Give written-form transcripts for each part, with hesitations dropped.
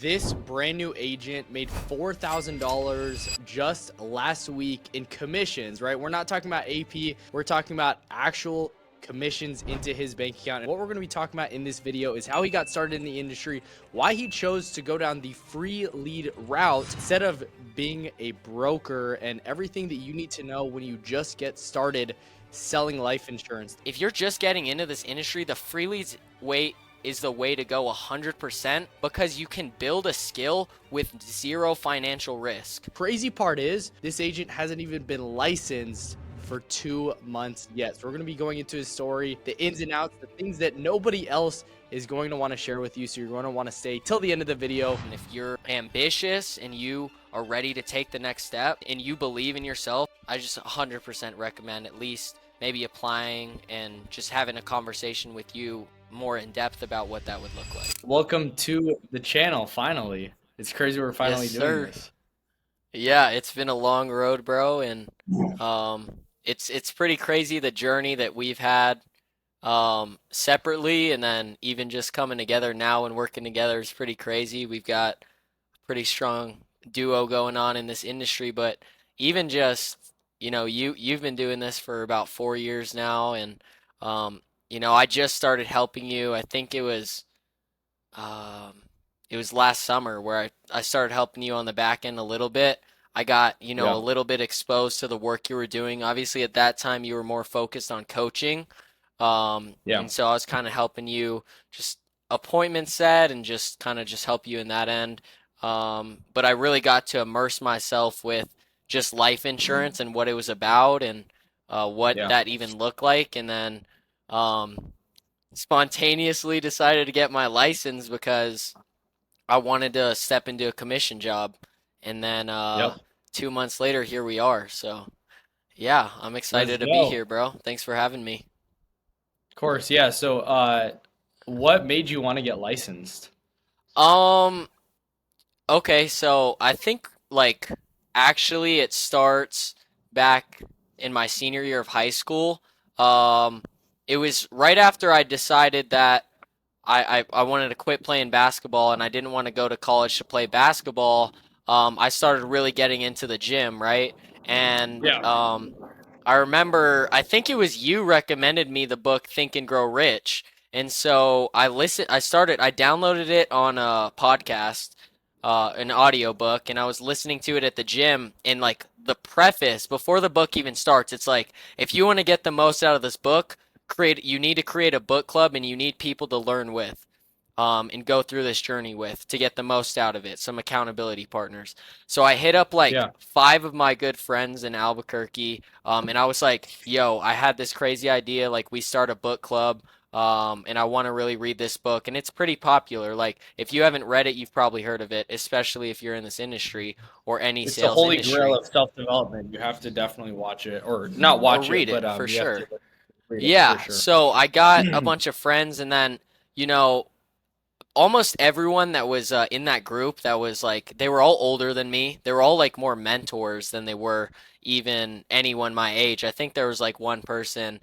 This brand new agent made $4,000 just last week in commissions, right? We're not talking about AP, we're talking about actual commissions into his bank account. And what we're going to be talking about in this video is how he got started in the industry, why he chose to go down the free lead route instead of being a broker, and everything that you need to know when you just get started selling life insurance. If you're just getting into this industry, the free leads way is the way to go 100%, because you can build a skill with zero financial risk. Crazy part is this agent hasn't even been licensed for 2 months yet. So we're going to be going into his story, the ins and outs, the things that nobody else is going to want to share with you. So you're going to want to stay till the end of the video. And if you're ambitious and you are ready to take the next step and you believe in yourself, I just 100% recommend at least maybe applying and just having a conversation with you more in depth about what that would look like. Welcome to the channel. Finally, it's crazy we're finally Yes, doing sir. this. Yeah, it's been a long road, bro, and it's pretty crazy the journey that we've had separately, and then even just coming together now and working together is pretty crazy. We've got a pretty strong duo going on in this industry, but even just, you've been doing this for about 4 years now, and I just started helping you. I think um, it was last summer where I started helping you on the back end a little bit. I got, a Yeah. little bit exposed to the work you were doing. Obviously, at that time, you were more focused on coaching. Yeah. And so I was kind of helping you just appointment set and just kind of just help you in that end. But I really got to immerse myself with just life insurance and what it was about, and what Yeah. that even looked like. And then um, spontaneously decided to get my license because I wanted to step into a commission job. And then Yep. 2 months later, here we are. So yeah, I'm Let's excited to be go. here, bro. Thanks for having me. Of course. Yeah. So, what made you want to get licensed? Um, okay, so I think like actually it starts back in my senior year of high school. Um, it was right after I decided that I wanted to quit playing basketball and I didn't want to go to college to play basketball. I started really getting into the gym, right? And Yeah. I remember, I think it was you recommended me the book Think and Grow Rich. And so I downloaded it on a podcast, an audiobook, and I was listening to it at the gym. And like the preface before the book even starts, it's like, if you want to get the most out of this book, you need to create a book club and you need people to learn with. And go through this journey with to get the most out of it, some accountability partners. So I hit up like Yeah. 5 of my good friends in Albuquerque, and I was like, yo, I had this crazy idea. Like, we start a book club, and I want to really read this book. And it's pretty popular. Like, if you haven't read it, you've probably heard of it, especially if you're in this industry or any It's the sales holy grail industry, of self-development. You have to definitely watch it, or not or watch it, read but it for you have to sure. read it for Yeah. sure. So I got a bunch of friends, and then, you know, almost everyone that was in that group that was like, they were all older than me. They were all like more mentors than they were even anyone my age. I think there was like one person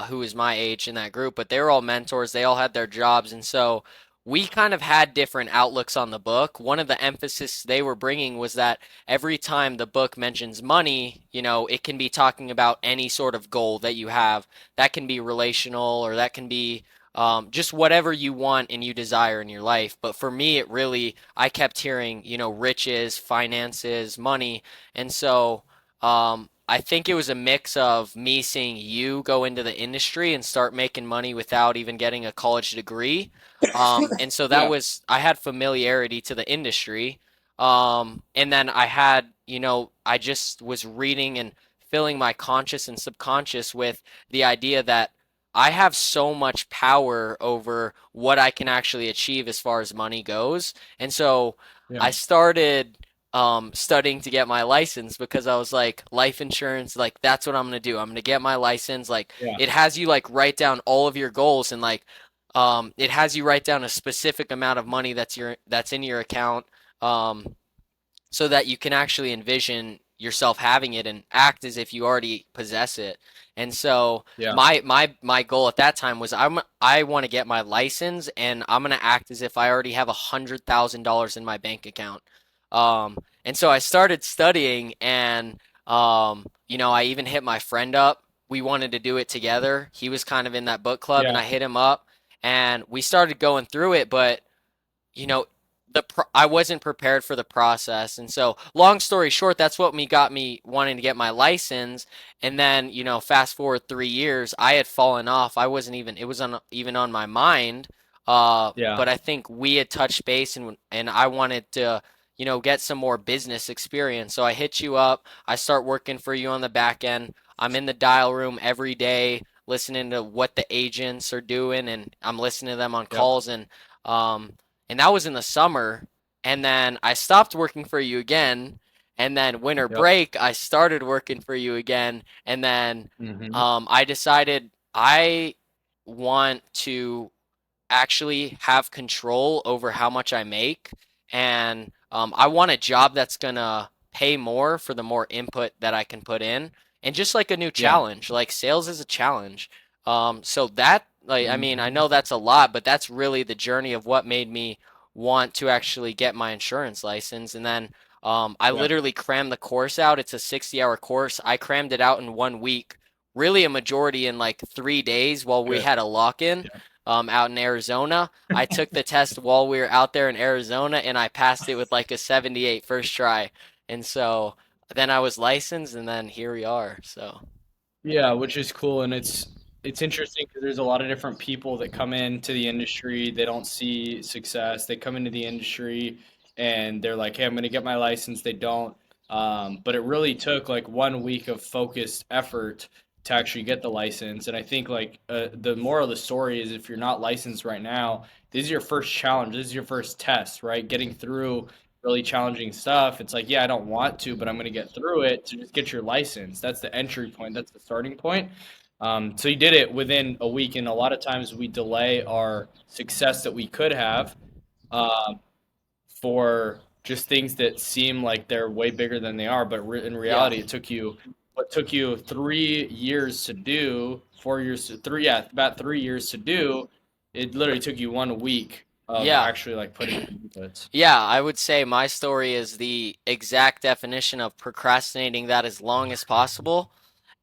who was my age in that group, but they were all mentors. They all had their jobs. And so we kind of had different outlooks on the book. One of the emphasis they were bringing was that every time the book mentions money, it can be talking about any sort of goal that you have. That can be relational, or that can be just whatever you want and you desire in your life. But for me, I kept hearing, riches, finances, money. And so I think it was a mix of me seeing you go into the industry and start making money without even getting a college degree. And so Yeah. I had familiarity to the industry. And then I just was reading and filling my conscious and subconscious with the idea that I have so much power over what I can actually achieve as far as money goes. And so Yeah. I started studying to get my license, because I was like, life insurance, like that's what I'm gonna do. I'm gonna get my license. Like, Yeah. it has you like write down all of your goals, and like it has you write down a specific amount of money that's in your account, so that you can actually envision yourself having it and act as if you already possess it. And so Yeah. my goal at that time was I want to get my license and I'm gonna act as if I already have $100,000 in my bank account. And so I started studying and I even hit my friend up. We wanted to do it together. He was kind of in that book club and Yeah. I hit him up and we started going through it, but you know, I wasn't prepared for the process. And so, long story short, that's what got me wanting to get my license. And then, fast forward 3 years, I had fallen off. I wasn't even, it was even on my mind. Yeah. But I think we had touched base and I wanted to, get some more business experience. So I hit you up. I start working for you on the back end. I'm in the dial room every day, listening to what the agents are doing, and I'm listening to them on Yep. calls. Um, and that was in the summer. And then I stopped working for you again. And then winter Yep. break, I started working for you again. And then Hmm. I decided I want to actually have control over how much I make. And I want a job that's gonna pay more for the more input that I can put in. And just like a new Yeah. challenge, like sales is a challenge. So that, like, I mean, I Hmm. know that's a lot, but that's really the journey of what made me want to actually get my insurance license. And then I Yeah. literally crammed the course out. It's a 60-hour course. I crammed it out in 1 week, really a majority in like 3 days while we Good. had a lock-in Yeah. out in Arizona. I took the test while we were out there in Arizona and I passed it with like a 78 first try. And so then I was licensed and then here we are. So, Yeah, which is cool, and it's interesting because there's a lot of different people that come into the industry. They don't see success. They come into the industry and they're like, "Hey, I'm going to get my license." They don't. But it really took like 1 week of focused effort to actually get the license. And I think like the moral of the story is if you're not licensed right now, this is your first challenge. This is your first test, right? Getting through really challenging stuff. It's like, yeah, I don't want to, but I'm going to get through it to just get your license. That's the entry point. That's the starting point. So you did it within a week, and a lot of times we delay our success that we could have um, for just things that seem like they're way bigger than they are. But in yeah. reality, it took you what took you 3 years to do, 4 years to three, yeah, about 3 years to do. It literally took you 1 week of Yeah. actually like putting in inputs. Yeah, I would say my story is the exact definition of procrastinating that as long as possible.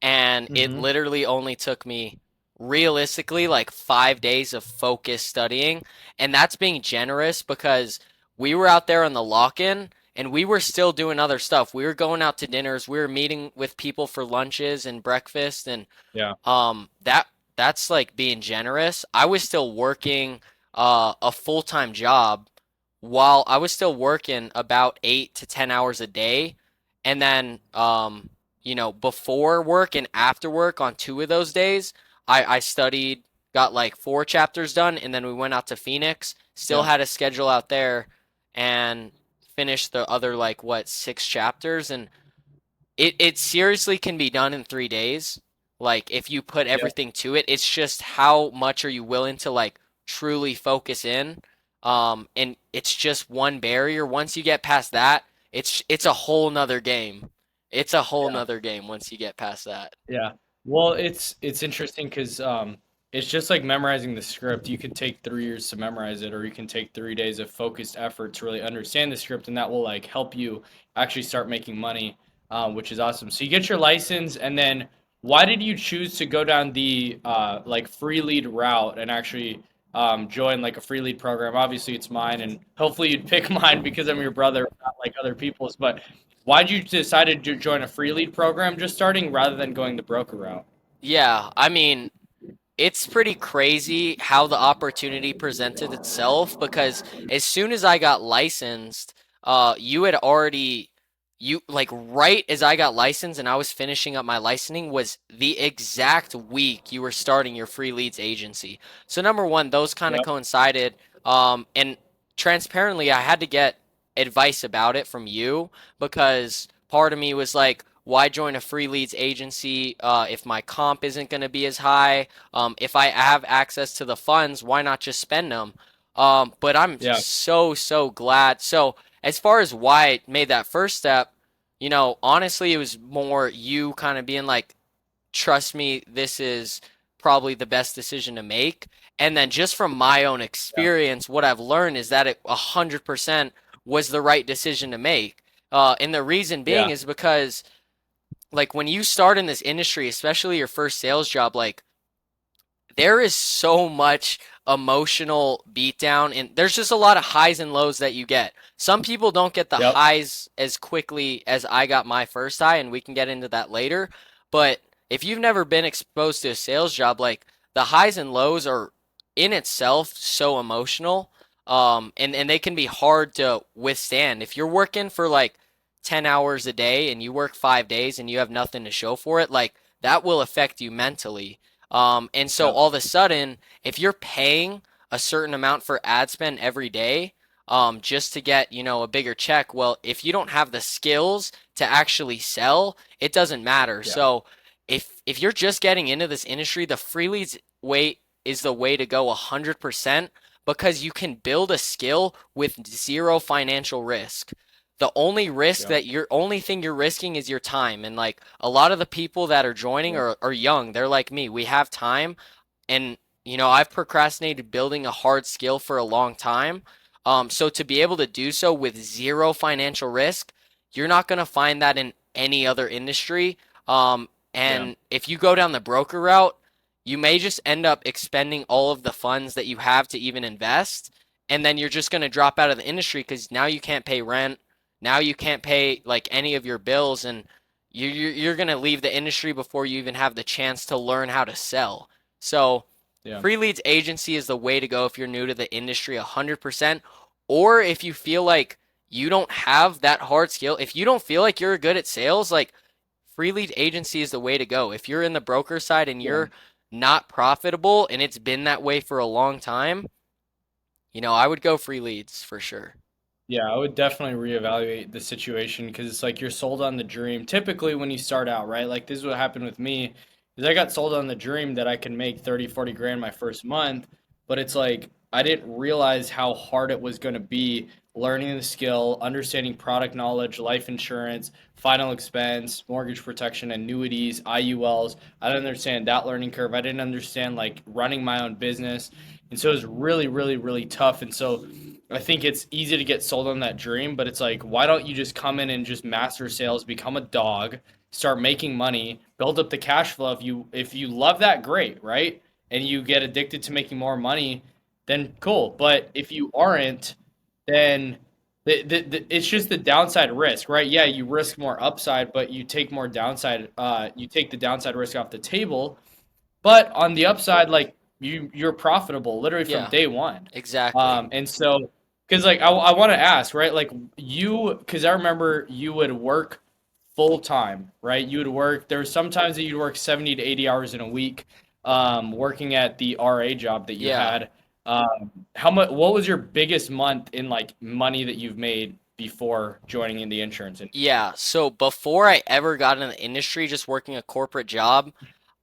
And it Mm-hmm. literally only took me realistically like 5 days of focused studying. And that's being generous because we were out there on the lock-in and we were still doing other stuff. We were going out to dinners, we were meeting with people for lunches and breakfast and Yeah. that's like being generous. I was still working a full-time job while I was still working about 8 to 10 hours a day, and then before work and after work on 2 of those days, I studied, got like 4 chapters done, and then we went out to Phoenix. Still Yeah. had a schedule out there, and finished the other like what 6 chapters, and it seriously can be done in 3 days. Like if you put Yeah. everything to it, it's just how much are you willing to like truly focus in. And it's just one barrier. Once you get past that, it's a whole nother game. It's a whole Yeah. nother game once you get past that. Yeah. Well, it's interesting because it's just like memorizing the script. You could take 3 years to memorize it, or you can take 3 days of focused effort to really understand the script, and that will like help you actually start making money, which is awesome. So you get your license, and then why did you choose to go down the like free lead route and actually join like a free lead program? Obviously, it's mine, and hopefully you'd pick mine because I'm your brother, not like other people's. But why'd you decide to join a free lead program just starting rather than going the broker route? Yeah, I mean, it's pretty crazy how the opportunity presented itself because as soon as I got licensed, you had already you like right as I got licensed and I was finishing up my licensing was the exact week you were starting your free leads agency. So number one, those kind of Yep. coincided. And transparently, I had to get advice about it from you because part of me was like, why join a free leads agency if my comp isn't going to be as high? If I have access to the funds, why not just spend them? But I'm Yeah. so glad. So as far as why I made that first step, honestly, it was more you kind of being like, trust me, this is probably the best decision to make. And then just from my own Yeah. experience, what I've learned is that it 100% was the right decision to make. And the reason being Yeah. is because, like, when you start in this industry, especially your first sales job, like, there is so much emotional beatdown and there's just a lot of highs and lows that you get. Some people don't get the Yep. highs as quickly as I got my first high, and we can get into that later. But if you've never been exposed to a sales job, like the highs and lows are in itself so emotional. And they can be hard to withstand. If you're working for like 10 hours a day and you work 5 days and you have nothing to show for it, like that will affect you mentally. And so Yep. all of a sudden, if you're paying a certain amount for ad spend every day, just to get, a bigger check, well, if you don't have the skills to actually sell, it doesn't matter. Yeah. So if you're just getting into this industry, the free leads way is the way to go 100% because you can build a skill with zero financial risk. The only risk Yep. that you're only thing you're risking is your time. And like a lot of the people that are joining Yep. are young. They're like me. We have time. And, I've procrastinated building a hard skill for a long time. So to be able to do so with zero financial risk, you're not going to find that in any other industry. Yeah. And if you go down the broker route, you may just end up expending all of the funds that you have to even invest. And then you're just going to drop out of the industry because now you can't pay rent. Now you can't pay like any of your bills. And you're going to leave the industry before you even have the chance to learn how to sell. So, Yeah. free leads agency is the way to go if you're new to the industry 100%. Or if you feel like you don't have that hard skill, if you don't feel like you're good at sales, like free lead agency is the way to go. If you're in the broker side and Yeah. you're not profitable and it's been that way for a long time, I would go free leads for sure. Yeah, I would definitely reevaluate the situation because it's like you're sold on the dream. Typically, when you start out, right? Like this is what happened with me, is I got sold on the dream that I can make 30, 40 grand my first month, but it's like I didn't realize how hard it was going to be learning the skill, understanding product knowledge, life insurance, final expense, mortgage protection, annuities, IULs. I didn't understand that learning curve. I didn't understand like running my own business. And so it was really, really, really tough. And so I think it's easy to get sold on that dream, but it's like, why don't you just come in and just master sales, become a dog, start making money, build up the cash flow. If you love that, great, right? And you get addicted to making more money, then cool. But if you aren't, then it's just the downside risk, right? Yeah, you risk more upside, but you take more downside. You take the downside risk off the table, but on the upside, like you're profitable literally from Yeah, day one. exactly. And so because like I want to ask, right? Like because I remember you would work full time, right? You would work. There were some times that you'd work 70 to 80 hours in a week, working at the RA job that you Yeah. had. How much? What was your biggest month in like money that you've made before joining in the insurance industry? Yeah. So before I ever got in the industry, just working a corporate job,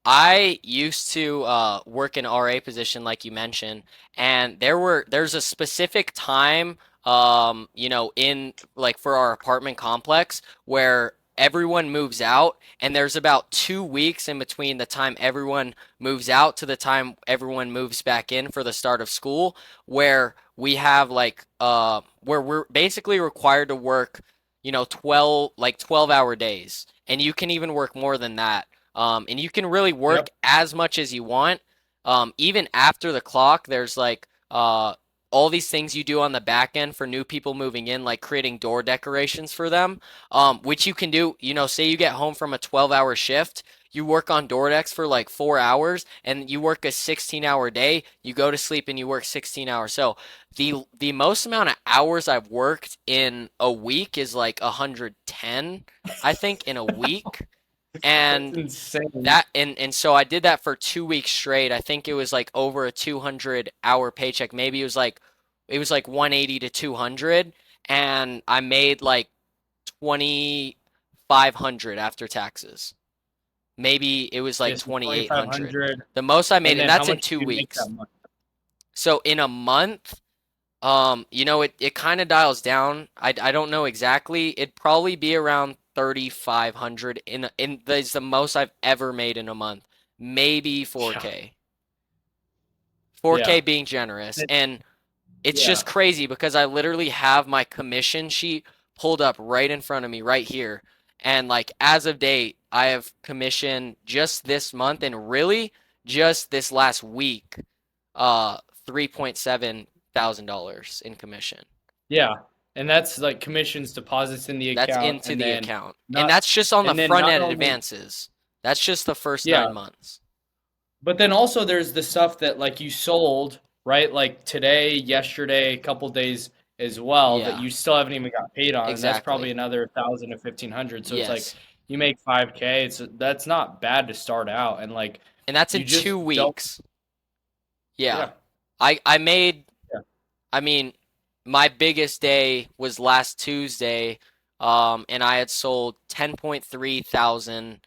I used to work in RA position like you mentioned, and there's a specific time in like for our apartment complex where everyone moves out and there's about 2 weeks in between the time everyone moves out to the time everyone moves back in for the start of school where we have where we're basically required to work 12-hour days, and you can even work more than that, and you can really work Yep. as much as you want. Even after the clock, there's all these things you do on the back end for new people moving in, like creating door decorations for them, which you can do. Say you get home from a 12-hour shift, you work on door decks for like 4 hours, and you work a 16-hour day. You go to sleep and you work 16 hours. So the most amount of hours I've worked in a week is like 110, I think, in a week. That's And insane. and so I did that for 2 weeks straight. I think it was like over a 200-hour paycheck. Maybe it was like 180 to 200, and I made like 2,500 after taxes. Maybe it was like Yes, 2,800. 2,500. The most I made, And and then how that's in much two did you make that weeks. month? So in a month, it kind of dials down. I don't know exactly. It'd probably be around 3,500 in that's the most I've ever made in a month. Maybe Yeah. 4K. 4K Yeah. being generous. It- And it's yeah. just crazy because I literally have my commission sheet pulled up right in front of me right here. And like as of date, I have commissioned just this month and really just this last week, uh, $3,700 in commission. Yeah. And that's like commissions, deposits in the That's account, into and the then account. And not that's just on the and then front not end only advances. That's just the first yeah, 9 months. but then also there's the stuff that like you sold, right? Like today, yesterday, a couple days as well that Yeah, you still haven't even got paid on, and that's probably exactly. another 1,000 to 1,500. So it's like Yes. you make 5K. That's not bad to start out, and like And that's in you two just don't. weeks. Yeah. Yeah, I made, yeah. I mean, my biggest day was last Tuesday, and I had sold 10.3 thousand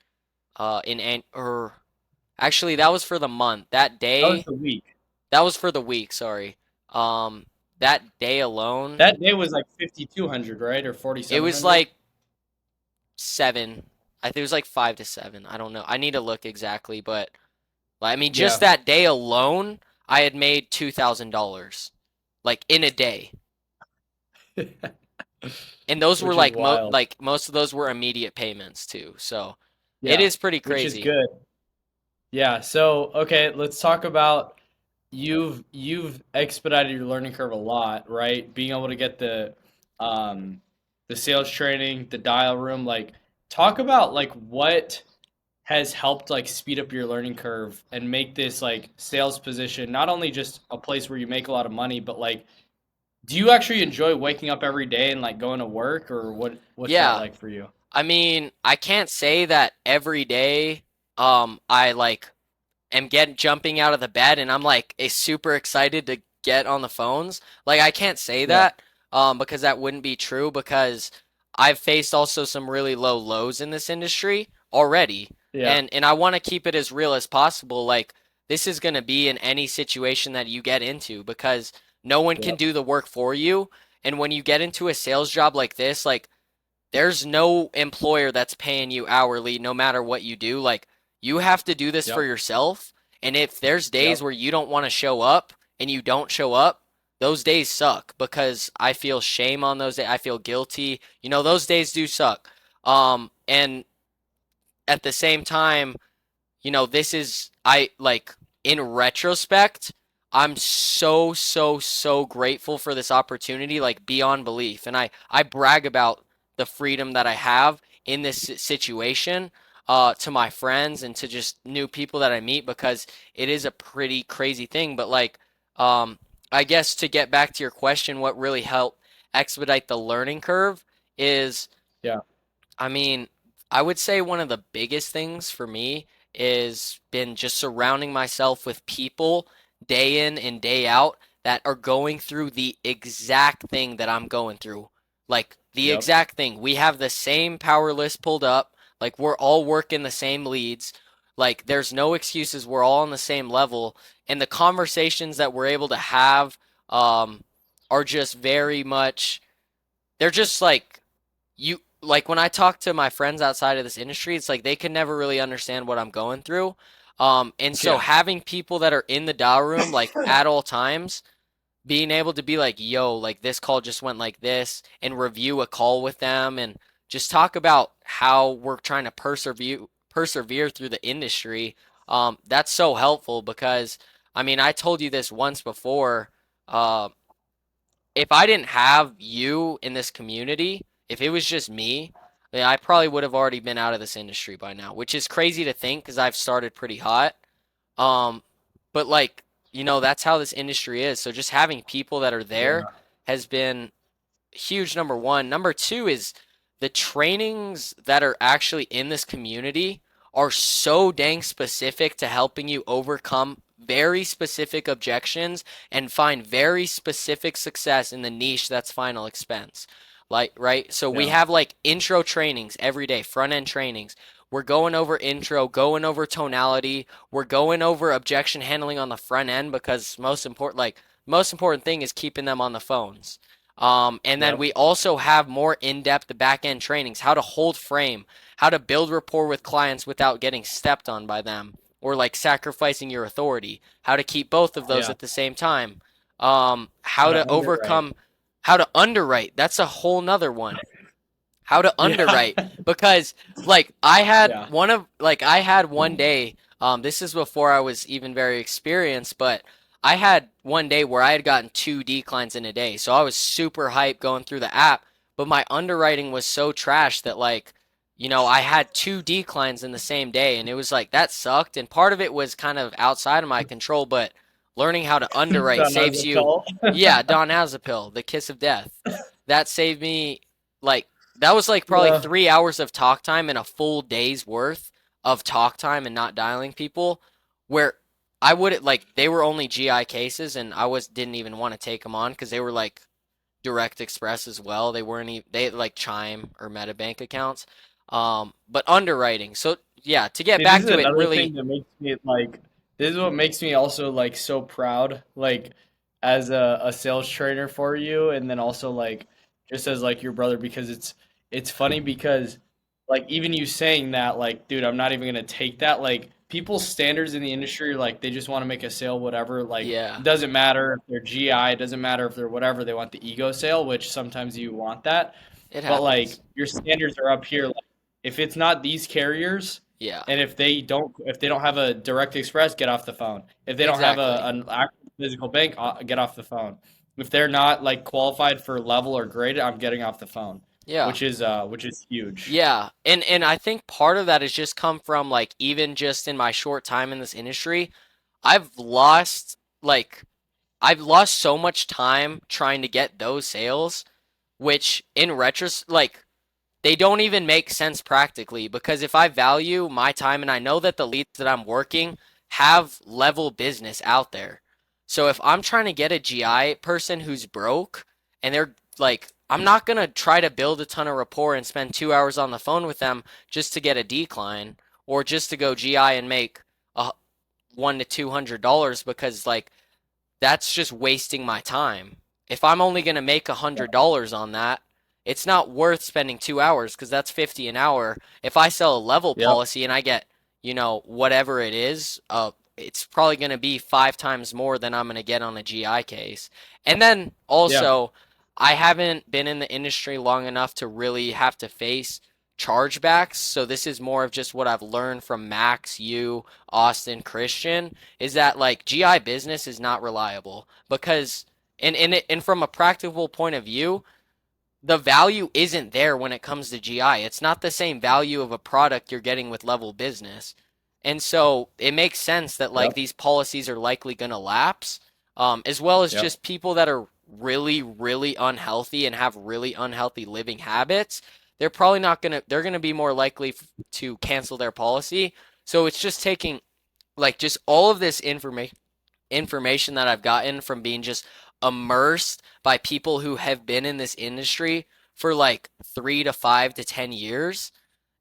or actually that was for the month. That was the week. That was for the week, sorry. Um, that day alone, That day was like 5,200, right, or forty it seven was hundred. like 7. I think it was like 5 to 7. I don't know. I need to look exactly, but I mean, just Yeah, that day alone, I had made $2,000, like in a day. And those were which is like wild. most of those were immediate payments too. So it Yeah, is pretty which is crazy. good. Yeah. So okay, let's talk about you've expedited your learning curve a lot, right? Being able to get um the sales training, the dial room, like talk about like what has helped like speed up your learning curve and make this like sales position not only just a place where you make a lot of money, but like do you actually enjoy waking up every day and like going to work, or what's that Yeah. like for you? I mean, I can't say that every day I like am getting jumping out of the bed and I'm like super excited to get on the phones. Like I can't say Yeah. that because that wouldn't be true because I've faced also some really low lows in this industry already. Yeah. And I want to keep it as real as possible. Like this is going to be in any situation that you get into because no one can Yep. do the work for you. And when you get into a sales job like this, like there's no employer that's paying you hourly no matter what you do. Like you have to do this for Yep. yourself. And if there's days Yep. where you don't want to show up and you don't show up, those days suck because I feel shame on those days. I feel guilty. You know, those days do suck. And at the same time, you know, this is I like in retrospect, I'm so grateful for this opportunity, like beyond belief. And I brag about the freedom that I have in this situation to my friends and to just new people that I meet because it is a pretty crazy thing. But like, um, I guess to get back to your question, what really helped expedite the learning curve is Yeah. I mean, I would say one of the biggest things for me is been just surrounding myself with people day in and day out that are going through the exact thing that I'm going through. Like the Yep. exact thing. We have the same power list pulled up. Like we're all working the same leads. Like there's no excuses. We're all on the same level. And the conversations that we're able to have um, are just very much, they're just like you like when I talk to my friends outside of this industry, it's like they can never really understand what I'm going through. And so Yeah. having people that are in the dial room like at all times, being able to be like, yo, like this call just went like this, and review a call with them and just talk about how we're trying to persevere through the industry. That's so helpful because I mean I told you this once before. Uh, if I didn't have you in this community, if it was just me, then I probably would have already been out of this industry by now, which is crazy to think because I've started pretty hot. Um, but like, you know, that's how this industry is. So just having people that are there Yeah. has been huge, number one. Number two is the trainings that are actually in this community are so dang specific to helping you overcome very specific objections and find very specific success in the niche that's final expense. Like, right? So we Yeah. have like intro trainings every day, front end trainings. We're going over intro, going over tonality. We're going over objection handling on the front end because most important thing is keeping them on the phones. And then Yep. we also have more in-depth back-end trainings, how to hold frame, how to build rapport with clients without getting stepped on by them or like sacrificing your authority, how to keep both of those Yeah. at the same time, How how to to underwrite. overcome, how to underwrite. That's a whole nother one. How to Yeah. underwrite because like I had Yeah. one day, this is before I was even very experienced, but I had one day where I had gotten two declines in a day. So I was super hyped going through the app, but my underwriting was so trash that like, I had two declines in the same day and it was like that sucked, and part of it was kind of outside of my control, but learning how to underwrite Done as saves a you. pill. Yeah, Don Hazapil, the kiss of death. That saved me like that was like probably Yeah. 3 hours of talk time and a full day's worth of talk time and not dialing people where I would like they were only GI cases and I was didn't even want to take them on because they were like Direct Express as well. They weren't even they had like Chime or MetaBank accounts. But underwriting. So yeah, to get See, this back is to it another really, thing that makes me like, this is what makes me also like so proud, like as a sales trainer for you, and then also like just as like your brother, because it's funny because like even you saying that, like, dude, I'm not even gonna take that. Like people's standards in the industry, like they just want to make a sale, whatever. Like yeah, it doesn't matter if they're GI, it doesn't matter if they're whatever, they want the ego sale, which sometimes you want that. it But like happens. your standards are up here. Like if it's not these carriers, Yeah, and if they don't have a direct express, get off the phone. If they don't have exactly. an actual physical bank, get off the phone. If they're not like qualified for level or grade, I'm getting off the phone, Yeah. which is huge. Yeah, and I think part of that has just come from like even just in my short time in this industry, I've lost like I've lost so much time trying to get those sales, which in retros like they don't even make sense practically because if I value my time and I know that the leads that I'm working have level business out there. So if I'm trying to get a GI person who's broke and they're like, I'm not going to try to build a ton of rapport and spend 2 hours on the phone with them just to get a decline or just to go GI and make a $100 to $200 because like that's just wasting my time. If I'm only going to make $100 on that, it's not worth spending 2 hours because that's 50 an hour. If I sell a level Yep. policy and I get, whatever it is, it's probably going to be 5 times more than I'm going to get on a GI case. And then Yeah. also, I haven't been in the industry long enough to really have to face chargebacks. So this is more of just what I've learned from Max, you, Austin, Christian is that like GI business is not reliable because and from a practical point of view, the value isn't there when it comes to GI. It's not the same value of a product you're getting with level business. And so it makes sense that like Yep. these policies are likely going to lapse, as well as Yep. just people that are really, really unhealthy and have really unhealthy living habits. They're probably not going to, they're going to be more likely to cancel their policy. So it's just taking like just all of this information that I've gotten from being just immersed by people who have been in this industry for like 3 to 5 to 10 years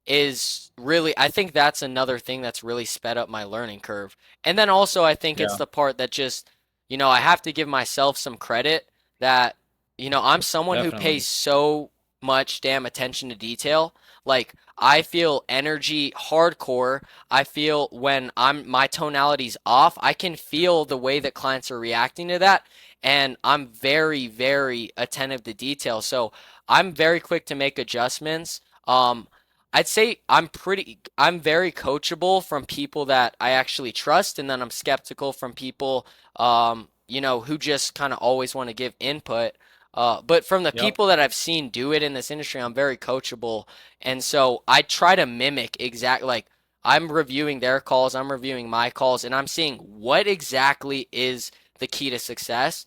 is really, I think that's another thing that's really sped up my learning curve. And then also, I think it's Yeah. the part that just, I have to give myself some credit that, I'm someone who pays Definitely. so much damn attention to detail. Like, I feel energy hardcore. I feel when my tonality's off, I can feel the way that clients are reacting to that. And I'm very, very attentive to detail. So I'm very quick to make adjustments. I'd say I'm very coachable from people that I actually trust, and then I'm skeptical from people, who just kind of always want to give input. But from the Yep. people that I've seen do it in this industry, I'm very coachable. And so I try to mimic like I'm reviewing their calls, I'm reviewing my calls, and I'm seeing what exactly is the key to success.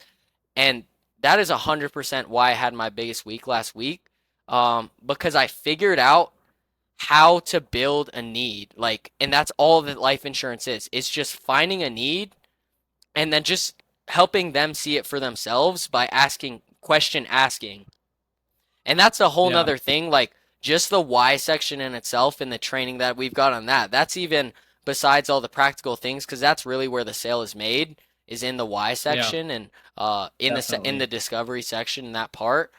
And that is 100% why I had my biggest week last week. Because I figured out how to build a need. Like, and that's all that life insurance is. It's just finding a need and then just helping them see it for themselves by asking. And that's a whole Yeah. nother thing. Like, just the why section in itself and the training that we've got on that. That's even besides all the practical things, because that's really where the sale is made, is in the why Yeah, section and in the definitely. discovery section in that part.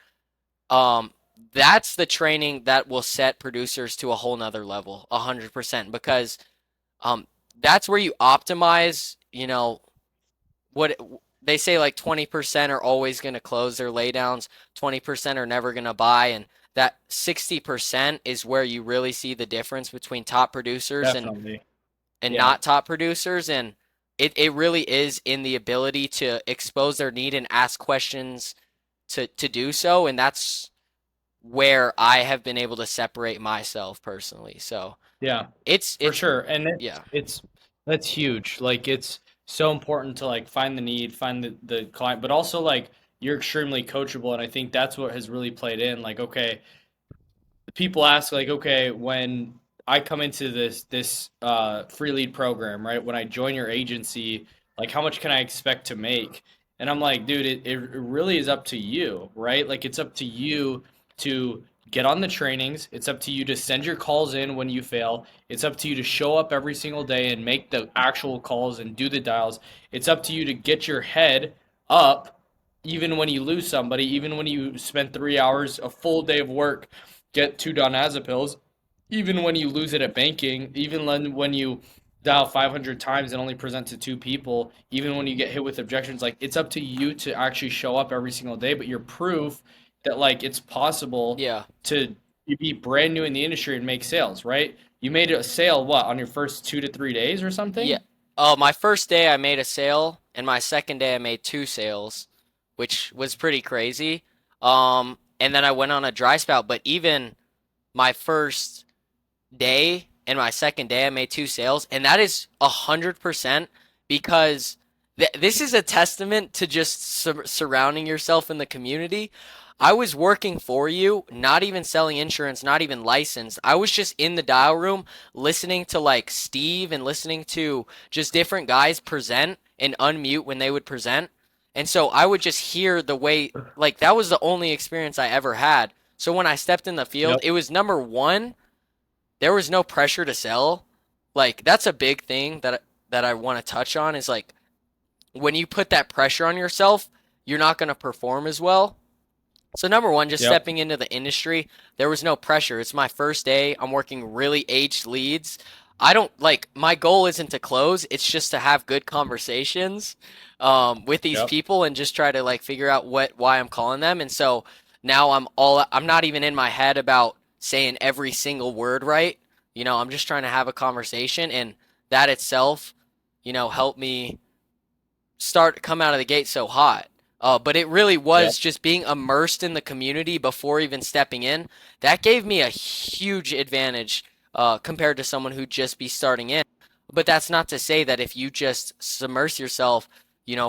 Um, that's the training that will set producers to a whole nother level, 100%, because um, that's where you optimize, what they say like 20% are always going to close their laydowns, 20% are never going to buy, and that 60% is where you really see the difference between top producers Definitely. and Yeah. not top producers. And it really is in the ability to expose their need and ask questions to do so. And that's where I have been able to separate myself personally. So Yeah. For it's sure. And yeah. it's that's huge. Like it's so important to like find the need, find the client, but also like you're extremely coachable and I think that's what has really played in. Like, okay, people ask like, okay, when I come into this free lead program, right? When I join your agency, like how much can I expect to make? And I'm like, dude, it really is up to you, right? Like it's up to you to get on the trainings. It's up to you to send your calls in when you fail. It's up to you to show up every single day and make the actual calls and do the dials. It's up to you to get your head up even when you lose somebody, even when you spend 3 hours, a full day of work get two donazepams, even when you lose it at banking, even when you dial 500 times and only present to two people, even when you get hit with objections, like it's up to you to actually show up every single day. But you're proof that like it's possible Yeah. to be brand new in the industry and make sales, right? You made a sale what on your first 2 to 3 days or Yeah. something? My first day I made a sale, and my second day I made two sales, which was pretty crazy. And then I went on a dry spout, but even my first day and my second day I made two sales, and that is 100% because this is a testament to just surrounding yourself in the community. I was working for you, not even selling insurance, not even licensed. I was just in the dial room listening to like Steve and listening to just different guys present and unmute when they would present. And so I would just hear the way, like, that was the only experience I ever had. So when I stepped in the field, Yep. it was number one, there was no pressure to sell. Like, that's a big thing that I want to touch on is like when you put that pressure on yourself, you're not going to perform as well. So number one, just Yep. stepping into the industry, there was no pressure. It's my first day. I'm working really aged leads. I don't like my goal isn't to close. It's just to have good conversations with these Yep. people and just try to like figure out why I'm calling them. And so now I'm not even in my head about saying every single word right. I'm just trying to have a conversation, and that itself, helped me come out of the gate so hot. But it really Yep. was just being immersed in the community before even stepping in. That gave me a huge advantage compared to someone who'd just be starting in. But that's not to say that if you just submerge yourself,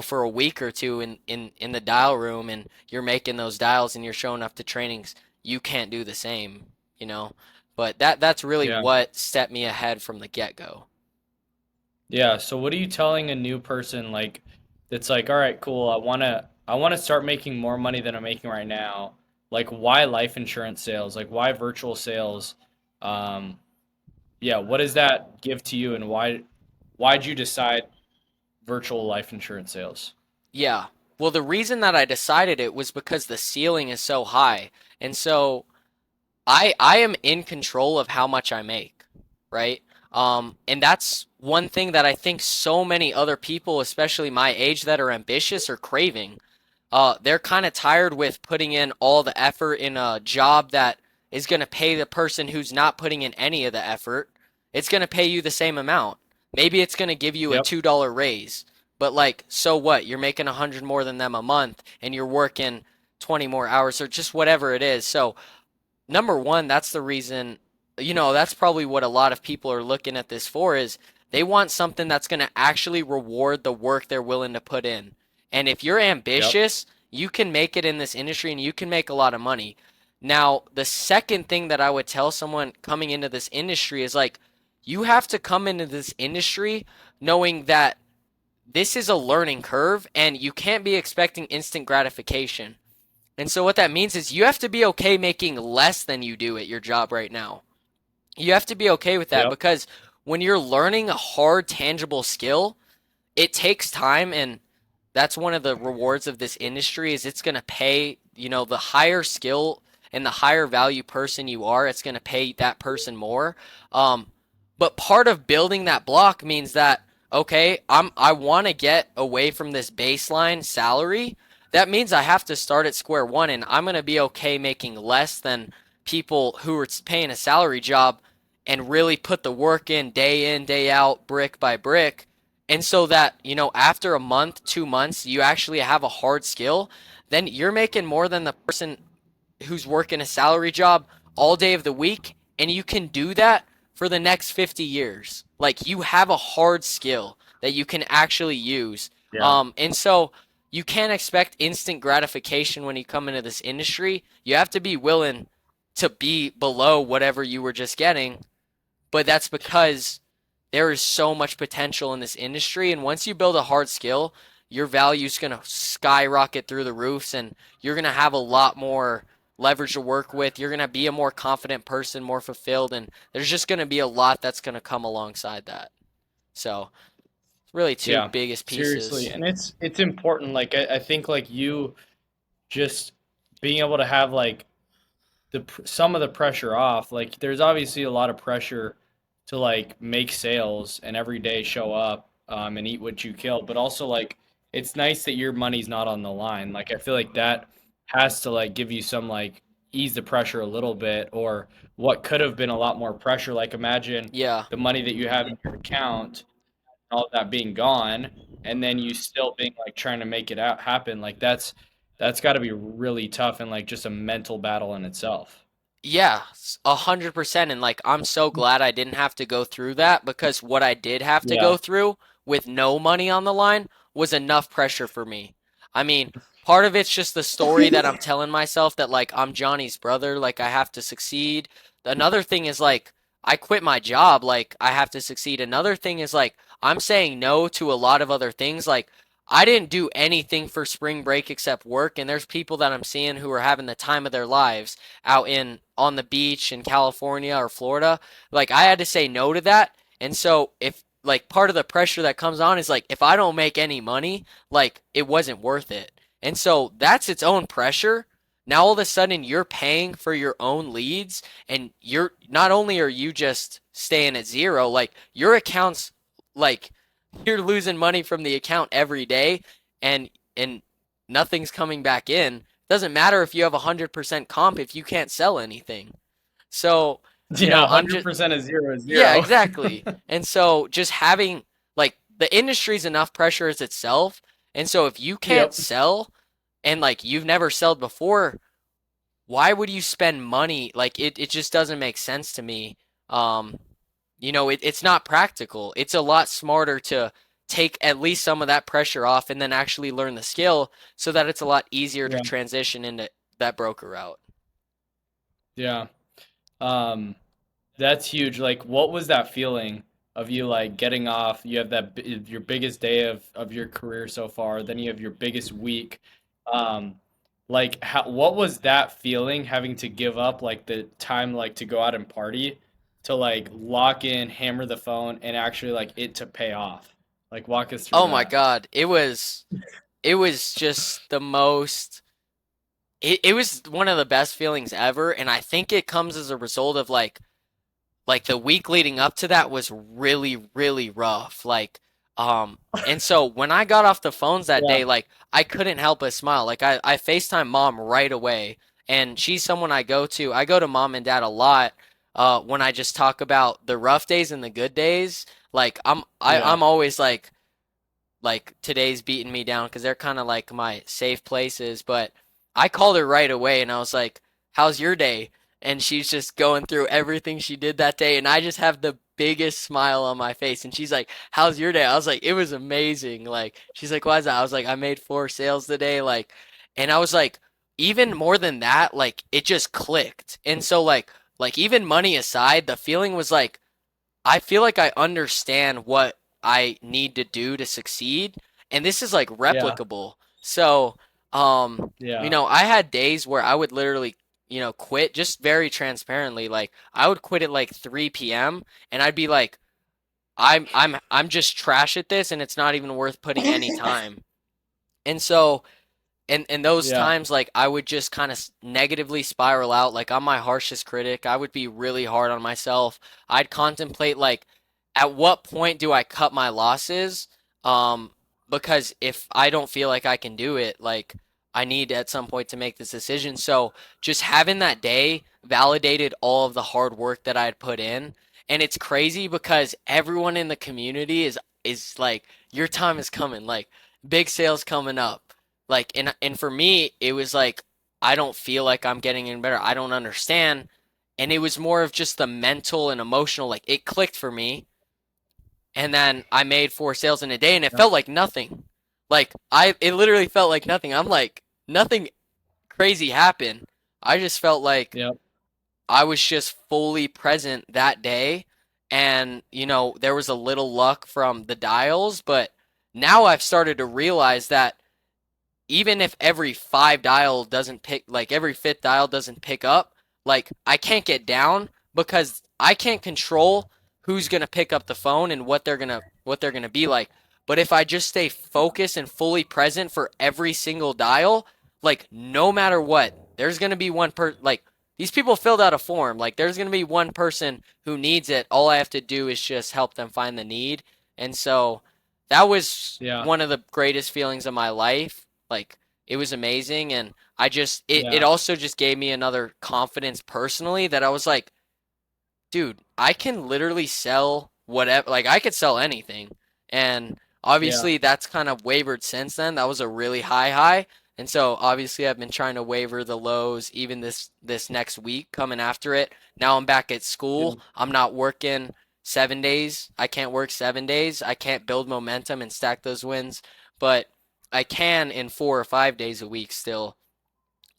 for a week or two in the dial room and you're making those dials and you're showing up to trainings, you can't do the same, you know. But that's really Yeah. what stepped me ahead from the get-go. Yeah, so what are you telling a new person like that's like, all right, cool, I want to start making more money than I'm making right now. Like why life insurance sales? Like why virtual sales? Um, yeah, what does that give to you and why'd you decide virtual life insurance sales? Yeah. Well, the reason that I decided it was because the ceiling is so high. And so I am in control of how much I make, right? And that's one thing that I think so many other people, especially my age that are ambitious, are craving. They're kind of tired with putting in all the effort in a job that is going to pay the person who's not putting in any of the effort. It's going to pay you the same amount. Maybe it's going to give you a Yep. $2 raise, but like, so what? You're making 100 more than them a month and you're working 20 more hours or just whatever it is. So number one, that's the reason, that's probably what a lot of people are looking at this for is they want something that's going to actually reward the work they're willing to put in. And if you're Yep. ambitious, you can make it in this industry and you can make a lot of money. Now, the second thing that I would tell someone coming into this industry is like, you have to come into this industry knowing that this is a learning curve and you can't be expecting instant gratification. And so what that means is you have to be okay making less than you do at your job right now. You have to be okay with that Yep. because when you're learning a hard, tangible skill, it takes time. And that's one of the rewards of this industry is it's going to pay, you know, the higher skill and the higher value person you are, it's going to pay that person more. Um, but part of building that block means that okay, I want to get away from this baseline salary. That means I have to start at square one, and I'm going to be okay making less than people who are paying a salary job and really put the work in, day out, brick by brick. And so that, you know, after a month, 2 months, you actually have a hard skill, then you're making more than the person who's working a salary job all day of the week, and you can do that for the next 50 years. Like you have a hard skill that you can actually use. Yeah. And so you can't expect instant gratification when you come into this industry. You have to be willing to be below whatever you were just getting, but that's because there is so much potential in this industry. And once you build a hard skill, your value is going to skyrocket through the roofs and you're going to have a lot more leverage to work with. You're going to be a more confident person, more fulfilled, and there's just going to be a lot that's going to come alongside that. So, really, two Yeah. biggest Seriously. pieces. And it's important. Like I think like you just being able to have like some of the pressure off. Like there's obviously a lot of pressure to like make sales and every day show up and eat what you kill, but also like it's nice that your money's not on the line. Like I feel like that has to like give you some like ease the pressure a little bit, or what could have been a lot more pressure. Like imagine Yeah. the money that you have in your account, all of that being gone, and then you still being like trying to make it out happen. Like that's got to be really tough and like just a mental battle in itself. Yeah, 100%. And like, I'm so glad I didn't have to go through that because what I did have to Yeah. go through with no money on the line was enough pressure for me. I mean, part of it's just the story that I'm telling myself that like I'm Johnny's brother, like I have to succeed. Another thing is like I quit my job, like I have to succeed. Another thing is like I'm saying no to a lot of other things. Like I didn't do anything for spring break except work, and there's people that I'm seeing who are having the time of their lives out in on the beach in California or Florida. Like I had to say no to that. And so if like part of the pressure that comes on is like if I don't make any money, like it wasn't worth it. And so that's its own pressure. Now all of a sudden you're paying for your own leads and you're not only are you just staying at zero, like your account's like you're losing money from the account every day and nothing's coming back in. Doesn't matter if you have 100% comp if you can't sell anything. So, you Yeah, know, I'm just 100% of zero is yeah, zero. exactly. And so just having like the industry's enough pressure as itself. And so if you can't Yep. sell and like you've never sold before, why would you spend money? Like it just doesn't make sense to me. Um, you know, it's not practical. It's a lot smarter to take at least some of that pressure off and then actually learn the skill so that it's a lot easier to Yeah. transition into that broker route. Yeah. Um, that's huge. Like, what was that feeling of you like getting off? You have your biggest day of your career so far, then you have your biggest week. Um, like what was that feeling having to give up like the time like to go out and party to like lock in, hammer the phone, and actually like it to pay off? Like walk us through Oh my that. God, it was just the most it was one of the best feelings ever, and I think it comes as a result of like the week leading up to that was really really rough. And so when I got off the phones that Yeah. day, like I couldn't help but smile. Like I FaceTime mom right away, and she's someone I go to. I go to mom and dad a lot when I just talk about the rough days and the good days. Like Yeah. I'm always like today's beating me down because they're kind of like my safe places. But I called her right away and I was like, "How's your day?" And she's just going through everything she did that day, and I just have the biggest smile on my face. And she's like, "How's your day?" I was like, "It was amazing." Like she's like, "Why is that?" I was like, "I made 4 sales today." And I was like, even more than that, like it just clicked. And so like even money aside, the feeling was like I feel like I understand what I need to do to succeed, and this is like Yeah. replicable. So, you Yeah. know, I had days where I would literally, you know, quit just very transparently. Like I would quit at like 3 p.m. and I'd be like, I'm just trash at this, and it's not even worth putting any time. And so in those Yeah. times, like I would just kind of negatively spiral out. Like I'm my harshest critic. I would be really hard on myself. I'd contemplate like at what point do I cut my losses? Um, because if I don't feel like I can do it, like I need at some point to make this decision. So just having that day validated all of the hard work that I had put in. And it's crazy because everyone in the community is like, your time is coming. Like big sales coming up. Like and for me, it was like I don't feel like I'm getting any better. I don't understand. And it was more of just the mental and emotional, like it clicked for me. And then I made 4 sales in a day and it Yep. felt like nothing. Like it literally felt like nothing. I'm like, nothing crazy happened. I just felt like Yep. I was just fully present that day. And, there was a little luck from the dials, but now I've started to realize that even if every fifth dial doesn't pick up, like I can't get down because I can't control who's gonna pick up the phone and what they're gonna be like. But if I just stay focused and fully present for every single dial, like no matter what, there's gonna be like these people filled out a form. Like there's gonna be one person who needs it. All I have to do is just help them find the need. And so that was Yeah. one of the greatest feelings of my life. Like it was amazing, and it Yeah. also just gave me another confidence personally that I was like, dude, I can literally sell whatever, like I could sell anything. And Yeah. obviously that's kind of wavered since then. That was a really high. And so obviously I've been trying to waver the lows even this next week coming after it. Now I'm back at school. Yeah. I'm not working 7 days. I can't work 7 days. I can't build momentum and stack those wins, but I can in 4 or 5 days a week still.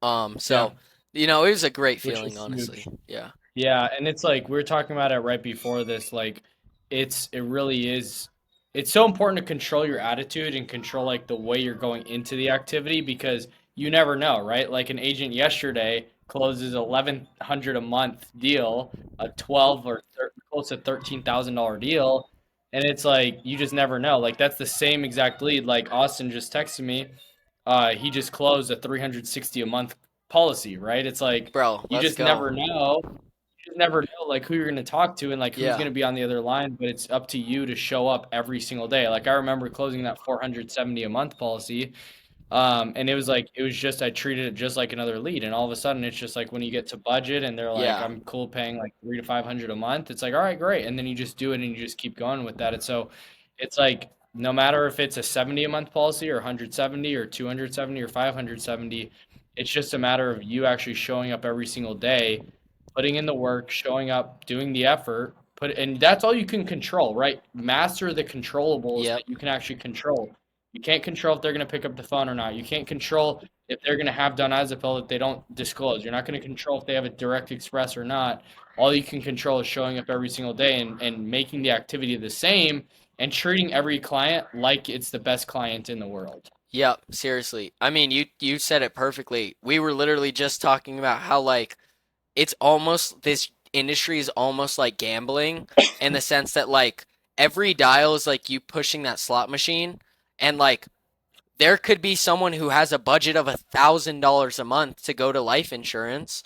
Yeah. So it was a great Which feeling, is honestly. huge. Yeah. Yeah, and it's like we were talking about it right before this. Like, it really is. It's so important to control your attitude and control like the way you're going into the activity because you never know, right? Like an agent yesterday closes 1,100 a month deal, a 12 or close to $13,000 deal, and it's like you just never know. Like that's the same exact lead. Like Austin just texted me, he just closed a 360 a month policy, right? It's like Bro, you let's just never go. know. You just never know like who you're going to talk to and like who's Yeah. going to be on the other line, but it's up to you to show up every single day. Like I remember closing that 470 a month policy, and it was like it was just I treated it just like another lead, and all of a sudden it's just like when you get to budget and they're like, Yeah. I'm cool paying like 300 to 500 a month. It's like, all right, great, and then you just do it and you just keep going with that. And so it's like no matter if it's a 70 a month policy or 170 or 270 or 570, it's just a matter of you actually showing up every single day, putting in the work, showing up, doing the effort. And that's all you can control, right? Master the controllables Yep. that you can actually control. You can't control if they're going to pick up the phone or not. You can't control if they're going to have done Azapil that they don't disclose. You're not going to control if they have a direct express or not. All you can control is showing up every single day and making the activity the same and treating every client like it's the best client in the world. Yep. Seriously. I mean, you said it perfectly. We were literally just talking about how like it's almost this industry is almost like gambling in the sense that like every dial is like you pushing that slot machine and like there could be someone who has a budget of $1,000 a month to go to life insurance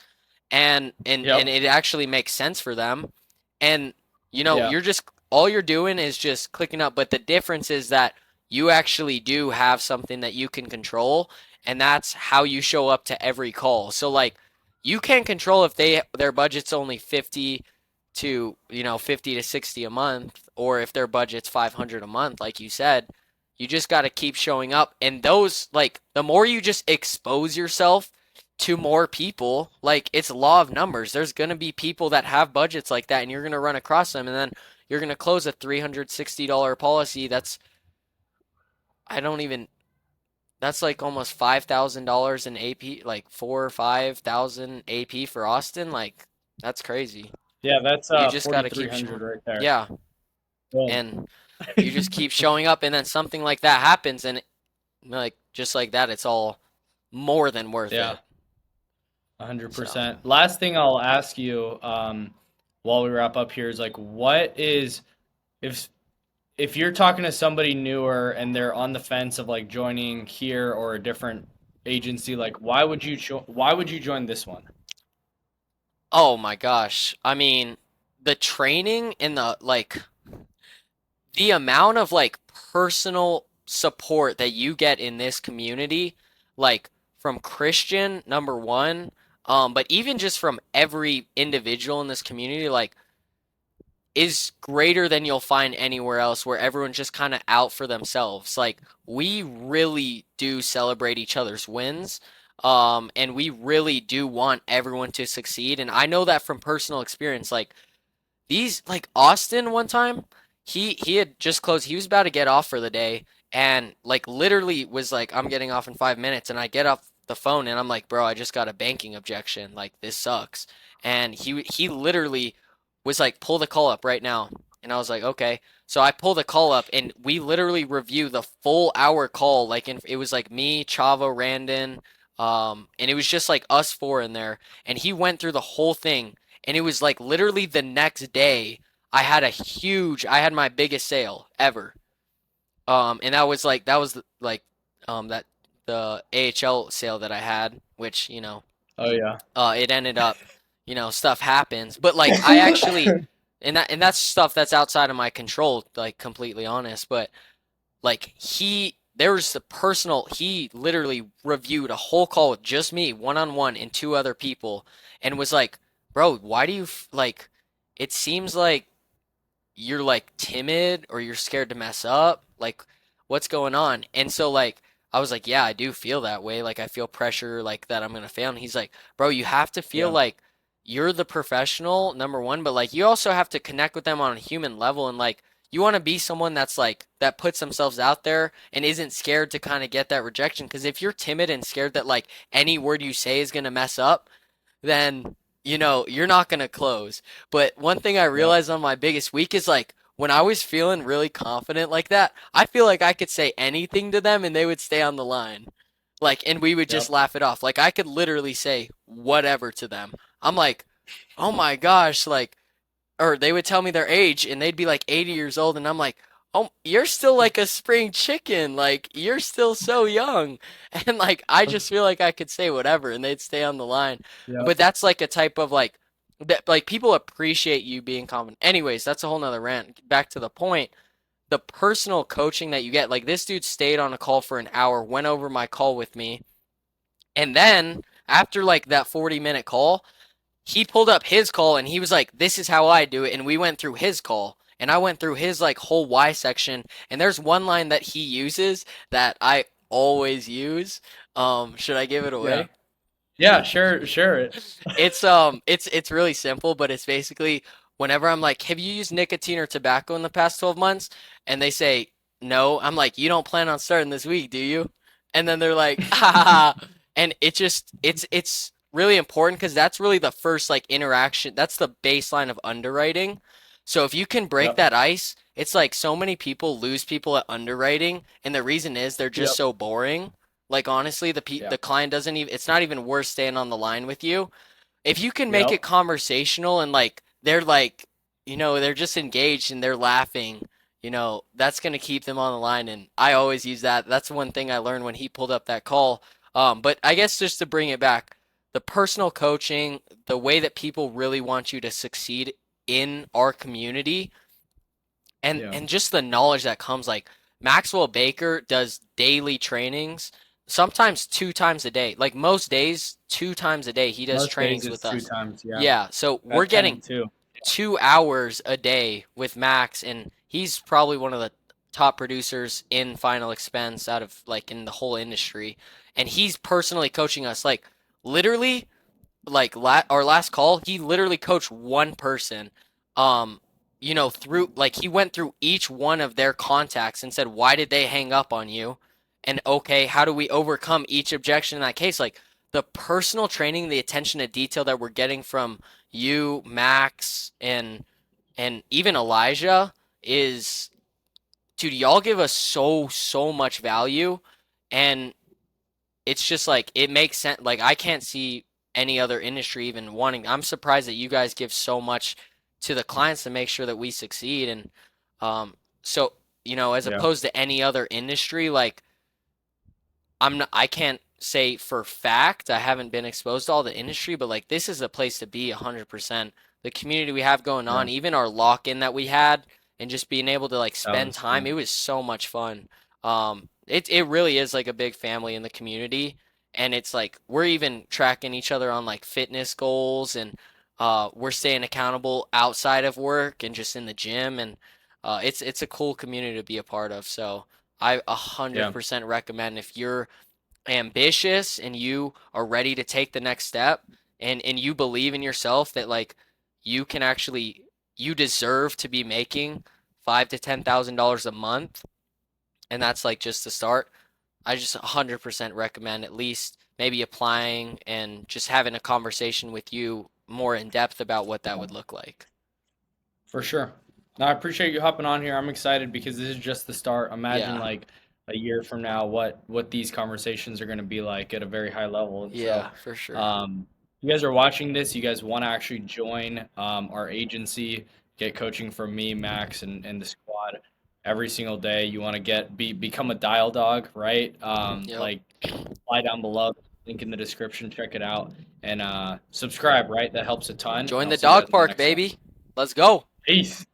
and Yep. it actually makes sense for them. And Yeah. you're just all you're doing is just clicking up, but the difference is that you actually do have something that you can control, and that's how you show up to every call. So like you can't control if their budget's only 50 to 60 a month or if their budget's 500 a month like you said. You just got to keep showing up, and those like the more you just expose yourself to more people, like it's law of numbers. There's going to be people that have budgets like that and you're going to run across them and then you're going to close a $360 policy I don't even that's like almost $5,000 in AP, like 4 or 5,000 AP for Austin. Like that's crazy. Yeah, that's You just got to keep 4,300 showing. right there. Yeah, Boom. and you just keep showing up and then something like that happens and like just like that it's all more than worth Yeah. it. So, 100%. Last thing I'll ask you, while we wrap up here is like, what is if if you're talking to somebody newer and they're on the fence of like joining here or a different agency, like why would you join this one? Oh my gosh. I mean, the training and the amount of like personal support that you get in this community, like from Christian, number one, but even just from every individual in this community, like is greater than you'll find anywhere else where everyone's just kind of out for themselves. Like we really do celebrate each other's wins. And we really do want everyone to succeed. And I know that from personal experience. These like Austin one time, he had just closed. He was about to get off for the day, and like literally was like, "I'm getting off in 5 minutes." And I get off the phone, and I'm like, "Bro, I just got a banking objection. Like this sucks." And he literally was like, "Pull the call up right now." And I was like, "Okay." So I pull the call up, and we literally review the full hour call. It was like me, Chavo, Randon, and it was just like us four in there. And he went through the whole thing, and it was like literally the next day I had my biggest sale ever. And that was like that the AHL sale that I had, which, Oh yeah. it ended up, stuff happens. But like I actually and that's stuff that's outside of my control, like completely honest, but like there was the personal he literally reviewed a whole call with just me, one on one, and two other people, and was like, "Bro, why do you like it seems like you're like timid or you're scared to mess up. Like, what's going on?" And so like I was like, "Yeah, I do feel that way. Like I feel pressure like that I'm gonna fail." And he's like, "Bro, you have to feel Yeah. like you're the professional, number one, but like you also have to connect with them on a human level, and like you want to be someone that's like that puts themselves out there and isn't scared to kind of get that rejection. Because if you're timid and scared that like any word you say is gonna mess up, then you're not gonna close. But one thing I Yep. realized on my biggest week is like when I was feeling really confident like that, I feel like I could say anything to them and they would stay on the line. Like, and we would just Yep. laugh it off. Like I could literally say whatever to them. I'm like, oh my gosh, like, or they would tell me their age and they'd be like 80 years old and I'm like, "Oh, you're still like a spring chicken. Like you're still so young." And like I just feel like I could say whatever and they'd stay on the line. Yep. But that's like a type of like that like people appreciate you being confident. Anyways, that's a whole nother rant. Back to the point. The personal coaching that you get, like this dude stayed on a call for an hour, went over my call with me, and then after like that 40-minute call, he pulled up his call and he was like, "This is how I do it." And we went through his call and I went through his like whole why section. And there's one line that he uses that I always use. Should I give it Yeah. away? Yeah, sure, sure. It's really simple, but it's basically whenever I'm like, "Have you used nicotine or tobacco in the past 12 months?" And they say no, I'm like, "You don't plan on starting this week, do you?" And then they're like, "Ha ha ha." And it's really important because that's really the first like interaction. That's the baseline of underwriting. So if you can break Yep. that ice, it's like so many people lose people at underwriting, and the reason is they're just Yep. so boring. Like honestly, Yeah. the client doesn't even it's not even worth staying on the line with you. If you can make Yep. it conversational and like, they're just engaged and they're laughing, that's gonna keep them on the line. And I always use that. That's one thing I learned when he pulled up that call. But I guess just to bring it back, the personal coaching, the way that people really want you to succeed in our community, and Yeah. and just the knowledge that comes like Maxwell Baker does daily trainings, sometimes two times a day. Like most days, two times a day he does Most days trainings it's with two us. times. Yeah. Yeah, so we're At 10 getting to 2. 2 hours a day with Max, and he's probably one of the top producers in Final Expense out of like in the whole industry. And he's personally coaching us like literally like our last call, he literally coached one person. Um, through like he went through each one of their contacts and said, "Why did they hang up on you?" And okay, how do we overcome each objection in that case? Like the personal training, the attention to detail that we're getting from you, Max, and even Elijah is, dude, y'all give us so much value, and it's just like it makes sense. Like I can't see any other industry even wanting. I'm surprised that you guys give so much to the clients to make sure that we succeed. And so as Yeah. opposed to any other industry, like I can't say for fact, I haven't been exposed to all the industry, but like this is a place to be 100%. The community we have going Yeah. on, even our lock-in that we had, and just being able to like That spend was time, cool. it was so much fun. It really is like a big family in the community, and it's like we're even tracking each other on like fitness goals, and we're staying accountable outside of work and just in the gym, and it's a cool community to be a part of. So I Yeah. 100% recommend if you're ambitious and you are ready to take the next step, and you believe in yourself that like you can actually, you deserve to be making $5,000 to $10,000 a month, and that's like just the start. I just 100% recommend at least maybe applying and just having a conversation with you more in depth about what that would look like. For sure. No, I appreciate you hopping on here. I'm excited because this is just the start. Imagine Yeah. like a year from now what these conversations are going to be like at a very high level. And so, Yeah, for sure. um, you guys are watching this. You guys want to actually join our agency, get coaching from me, Max, and the squad every single day. You want to become a dial dog, right? Yep. Like apply down below. Link in the description. Check it out and subscribe. Right, that helps a ton. And Join I'll the see you guys dog in the park, next one. baby. Let's go. Peace.